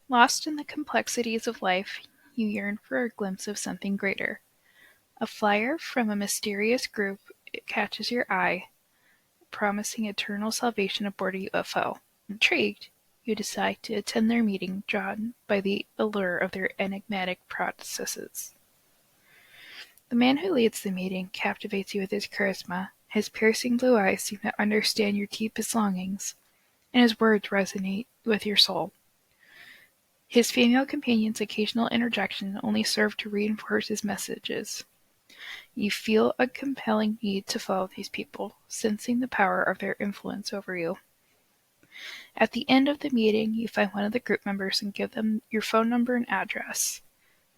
Lost in the complexities of life, you yearn for a glimpse of something greater. A flyer from a mysterious group catches your eye, promising eternal salvation aboard a UFO. Intrigued, you decide to attend their meeting, drawn by the allure of their enigmatic processes. The man who leads the meeting captivates you with his charisma. His piercing blue eyes seem to understand your deepest longings, and his words resonate with your soul. His female companion's occasional interjection only serve to reinforce his messages. You feel a compelling need to follow these people, sensing the power of their influence over you. At the end of the meeting, you find one of the group members and give them your phone number and address.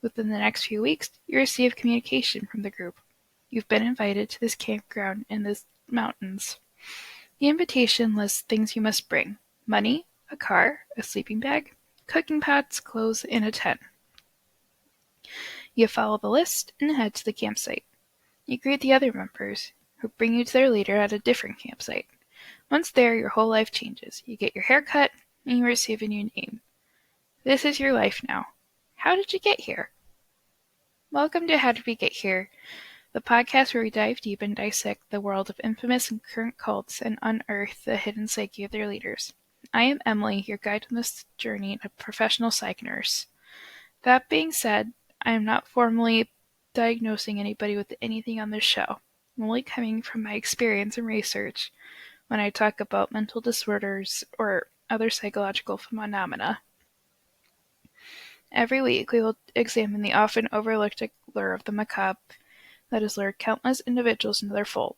Within the next few weeks, you receive communication from the group. You've been invited to this campground in the mountains. The invitation lists things you must bring: money, a car, a sleeping bag, cooking pots, clothes, and a tent. You follow the list and head to the campsite. You greet the other members, who bring you to their leader at a different campsite. Once there, your whole life changes. You get your hair cut, and you receive a new name. This is your life now. How did you get here? Welcome to How Did We Get Here, the podcast where we dive deep and dissect the world of infamous and current cults and unearth the hidden psyche of their leaders. I am Emily, your guide on this journey and a professional psych nurse. That being said, I am not formally diagnosing anybody with anything on this show. I'm only coming from my experience and research when I talk about mental disorders or other psychological phenomena. Every week we will examine the often overlooked allure of the macabre that has lured countless individuals into their fold.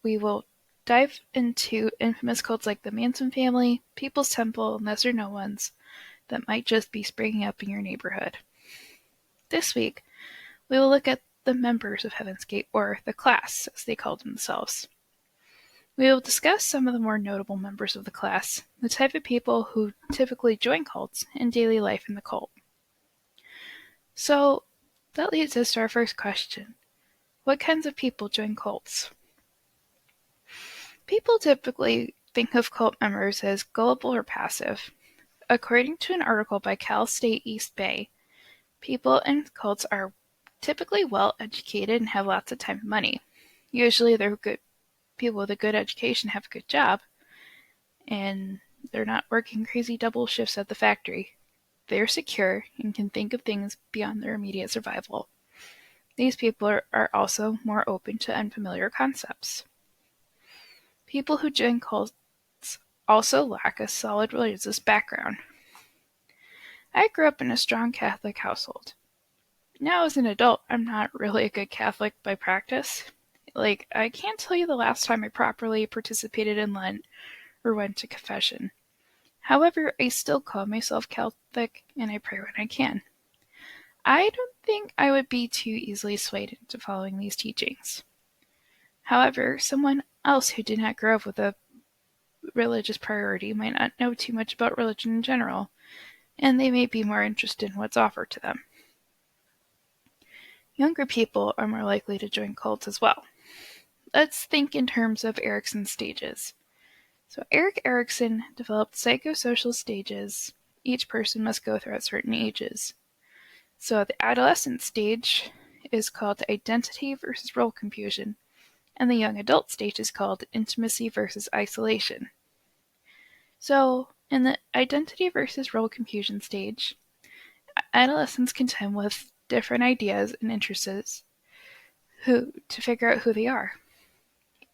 We will dive into infamous cults like the Manson family, People's Temple, and lesser known ones that might just be springing up in your neighborhood. This week, we will look at the members of Heaven's Gate, or the class, as they called themselves. We will discuss some of the more notable members of the class, the type of people who typically join cults, and daily life in the cult. So, that leads us to our first question. What kinds of people join cults? People typically think of cult members as gullible or passive. According to an article by Cal State East Bay, people in cults are typically well-educated and have lots of time and money. Usually they're good people with a good education have a good job, and they're not working crazy double shifts at the factory. They're secure and can think of things beyond their immediate survival. These people are also more open to unfamiliar concepts. People who join cults also lack a solid religious background. I grew up in a strong Catholic household. Now as an adult, I'm not really a good Catholic by practice. I can't tell you the last time I properly participated in Lent or went to confession. However, I still call myself Catholic and I pray when I can. I don't think I would be too easily swayed into following these teachings. However, someone else who did not grow up with a religious priority might not know too much about religion in general, and they may be more interested in what's offered to them. Younger people are more likely to join cults as well. Let's think in terms of Erikson's stages. So Erik Erikson developed psychosocial stages each person must go through at certain ages. So the adolescent stage is called identity versus role confusion, and the young adult stage is called intimacy versus isolation. So in the identity versus role confusion stage, adolescents contend with different ideas and interests to figure out who they are.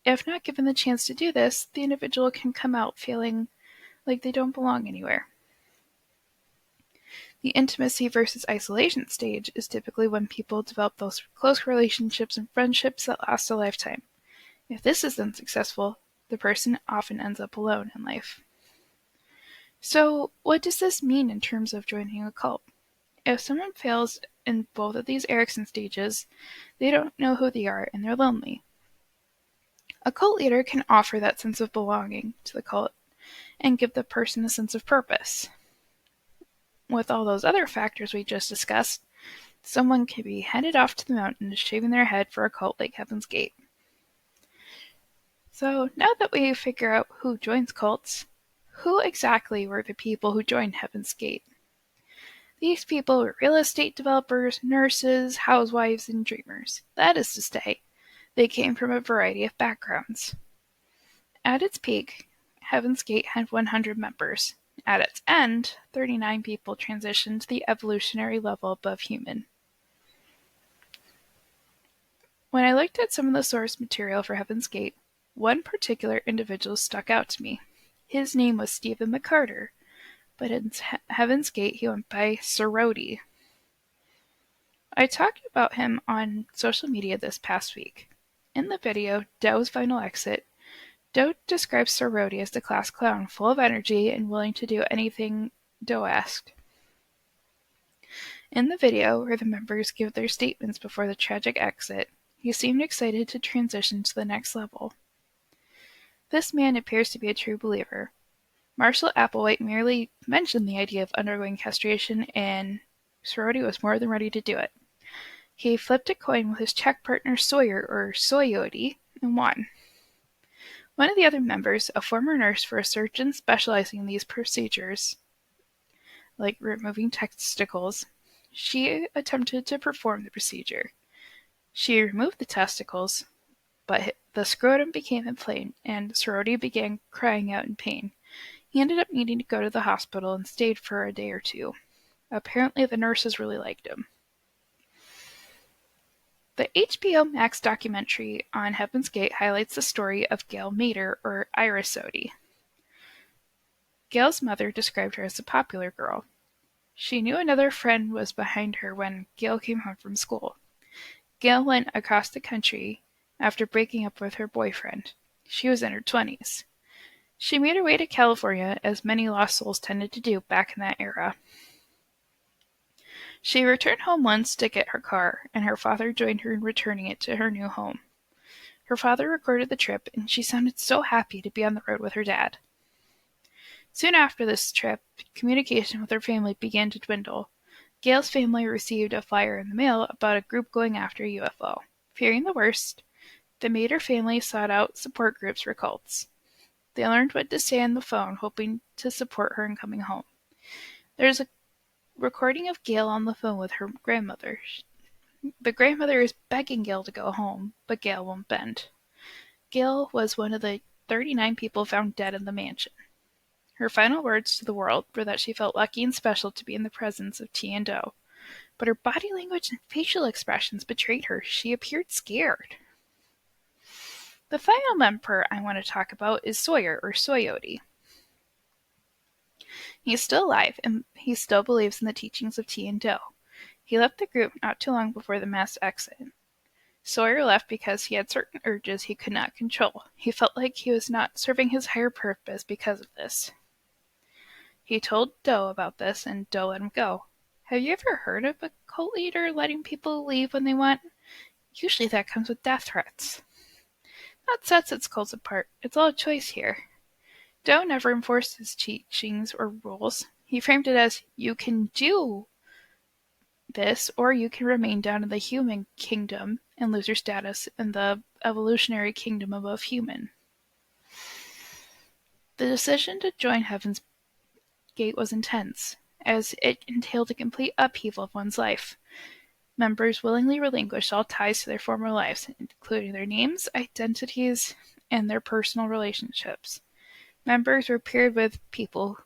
If not given the chance to do this, the individual can come out feeling like they don't belong anywhere. The intimacy versus isolation stage is typically when people develop those close relationships and friendships that last a lifetime. If this is unsuccessful, the person often ends up alone in life. So, what does this mean in terms of joining a cult? If someone fails in both of these Erikson stages, they don't know who they are and they're lonely. A cult leader can offer that sense of belonging to the cult and give the person a sense of purpose. With all those other factors we just discussed, someone can be headed off to the mountains shaving their head for a cult like Heaven's Gate. So now that we figure out who joins cults, who exactly were the people who joined Heaven's Gate? These people were real estate developers, nurses, housewives, and dreamers. That is to say, they came from a variety of backgrounds. At its peak, Heaven's Gate had 100 members. At its end, 39 people transitioned to the evolutionary level above human. When I looked at some of the source material for Heaven's Gate, one particular individual stuck out to me. His name was Steven McCarter, but in Heaven's Gate he went by Sorority. I talked about him on social media this past week. In the video, Doe's Final Exit, Doe describes Sorority as the class clown, full of energy and willing to do anything Doe asked. In the video, where the members give their statements before the tragic exit, he seemed excited to transition to the next level. This man appears to be a true believer. Marshall Applewhite merely mentioned the idea of undergoing castration, and Sorority was more than ready to do it. He flipped a coin with his check partner Sawyer, or Soyote, and won. One of the other members, a former nurse for a surgeon specializing in these procedures, like removing testicles, she attempted to perform the procedure. She removed the testicles, but the scrotum became inflamed, and Sorority began crying out in pain. He ended up needing to go to the hospital and stayed for a day or two. Apparently the nurses really liked him. The HBO Max documentary on Heaven's Gate highlights the story of Gail Mader, or Iris Sodi. Gail's mother described her as a popular girl. She knew another friend was behind her when Gail came home from school. Gail went across the country after breaking up with her boyfriend. She was in her 20s. She made her way to California, as many lost souls tended to do back in that era. She returned home once to get her car, and her father joined her in returning it to her new home. Her father recorded the trip, and she sounded so happy to be on the road with her dad. Soon after this trip, communication with her family began to dwindle. Gail's family received a flyer in the mail about a group going after a UFO. Fearing the worst, the Mader family sought out support groups for cults. They learned what to say on the phone, hoping to support her in coming home. There's a recording of Gail on the phone with her grandmother. The grandmother is begging Gail to go home, but Gail won't bend. Gail was one of the 39 people found dead in the mansion. Her final words to the world were that she felt lucky and special to be in the presence of T and O, but her body language and facial expressions betrayed her. She appeared scared. The final member I want to talk about is Sawyer, or Soyote. He's still alive, and he still believes in the teachings of T and Do. He left the group not too long before the mass exit. Sawyer left because he had certain urges he could not control. He felt like he was not serving his higher purpose because of this. He told Doe about this, and Doe let him go. Have you ever heard of a cult leader letting people leave when they want? Usually that comes with death threats. That sets its cults apart. It's all a choice here. Doe never enforced his teachings or rules. He framed it as, you can do this, or you can remain down in the human kingdom and lose your status in the evolutionary kingdom above human. The decision to join Heaven's Gate was intense, as it entailed a complete upheaval of one's life. Members willingly relinquished all ties to their former lives, including their names, identities, and their personal relationships. Members were paired with people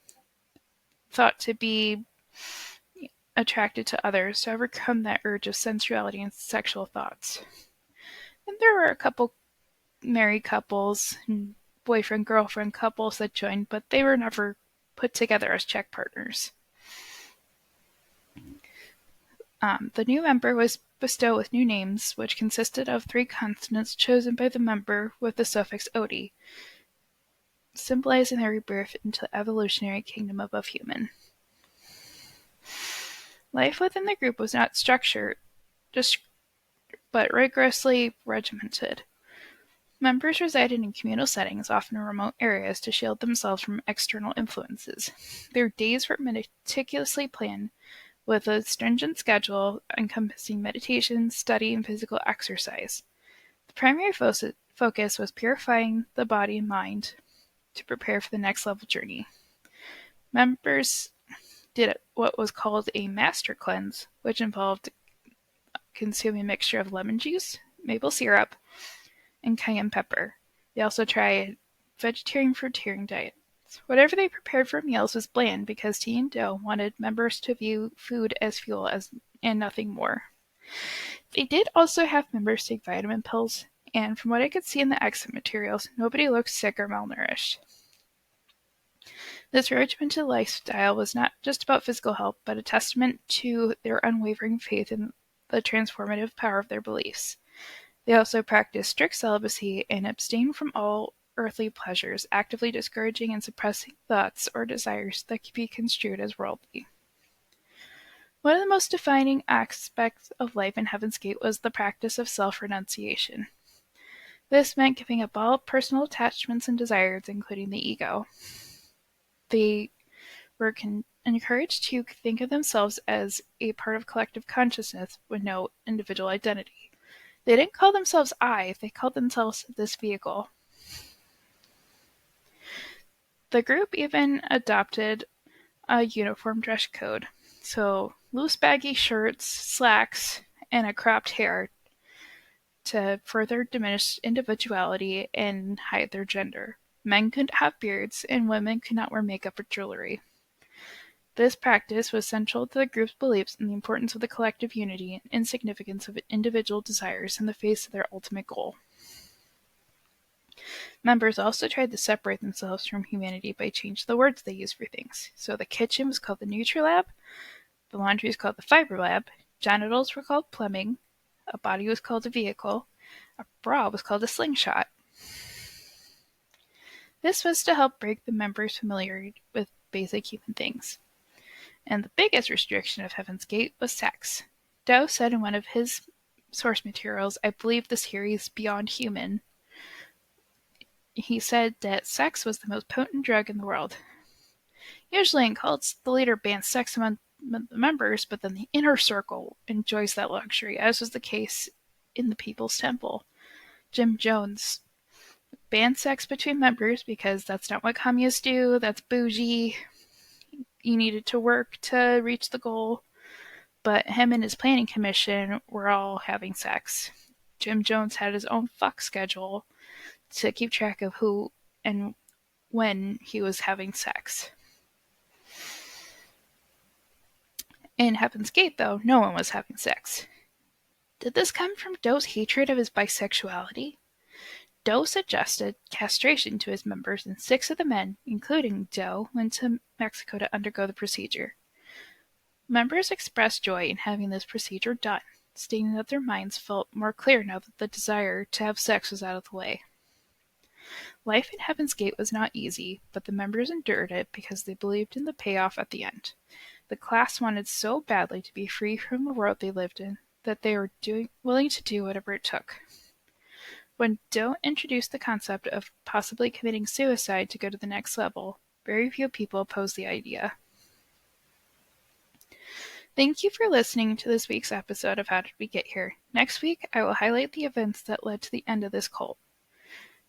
thought to be attracted to others to overcome that urge of sensuality and sexual thoughts. And there were a couple married couples and boyfriend-girlfriend couples that joined, but they were never put together as check partners. The new member was bestowed with new names, which consisted of 3 consonants chosen by the member with the suffix "odi", symbolizing their rebirth into the evolutionary kingdom above human. Life within the group was not structured, but rigorously regimented. Members resided in communal settings, often in remote areas, to shield themselves from external influences. Their days were meticulously planned, with a stringent schedule encompassing meditation, study, and physical exercise. The primary focus was purifying the body and mind to prepare for the next level journey. Members did what was called a master cleanse, which involved consuming a mixture of lemon juice, maple syrup, and cayenne pepper. They also tried vegetarian-fruitarian diets. Whatever they prepared for meals was bland because tea and dough wanted members to view food as fuel and nothing more. They did also have members take vitamin pills, and from what I could see in the exit materials, nobody looked sick or malnourished. This regimented lifestyle was not just about physical health, but a testament to their unwavering faith in the transformative power of their beliefs. They also practiced strict celibacy and abstained from all earthly pleasures, actively discouraging and suppressing thoughts or desires that could be construed as worldly. One of the most defining aspects of life in Heaven's Gate was the practice of self-renunciation. This meant giving up all personal attachments and desires, including the ego. They were encouraged to think of themselves as a part of collective consciousness with no individual identity. They didn't call themselves I, they called themselves this vehicle. The group even adopted a uniform dress code, so loose baggy shirts, slacks, and a cropped hair to further diminish individuality and hide their gender. Men couldn't have beards, and women could not wear makeup or jewelry. This practice was central to the group's beliefs in the importance of the collective unity and insignificance of individual desires in the face of their ultimate goal. Members also tried to separate themselves from humanity by changing the words they used for things. So the kitchen was called the Nutri-Lab, the laundry was called the Fiber Lab, genitals were called plumbing, a body was called a vehicle, a bra was called a slingshot. This was to help break the members' familiarity with basic human things. And the biggest restriction of Heaven's Gate was sex. Doe said in one of his source materials, I believe the series Beyond Human, he said that sex was the most potent drug in the world. Usually in cults, the leader bans sex among the members, but then the inner circle enjoys that luxury, as was the case in the People's Temple. Jim Jones banned sex between members because that's not what communists do, that's bougie, you needed to work to reach the goal. But him and his planning commission were all having sex. Jim Jones had his own fuck schedule to keep track of who and when he was having sex. In Heaven's Gate, though, no one was having sex. Did this come from Doe's hatred of his bisexuality? Doe suggested castration to his members, and 6 of the men, including Doe, went to Mexico to undergo the procedure. Members expressed joy in having this procedure done, stating that their minds felt more clear now that the desire to have sex was out of the way. Life in Heaven's Gate was not easy, but the members endured it because they believed in the payoff at the end. The class wanted so badly to be free from the world they lived in that they were willing to do whatever it took. When Doe introduced the concept of possibly committing suicide to go to the next level, very few people opposed the idea. Thank you for listening to this week's episode of How Did We Get Here? Next week, I will highlight the events that led to the end of this cult.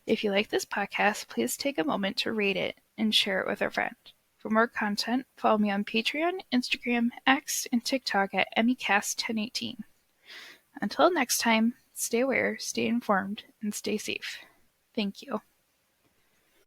If you like this podcast, please take a moment to rate it and share it with a friend. For more content, follow me on Patreon, Instagram, X, and TikTok at EmmyCast1018. Until next time, stay aware, stay informed, and stay safe. Thank you.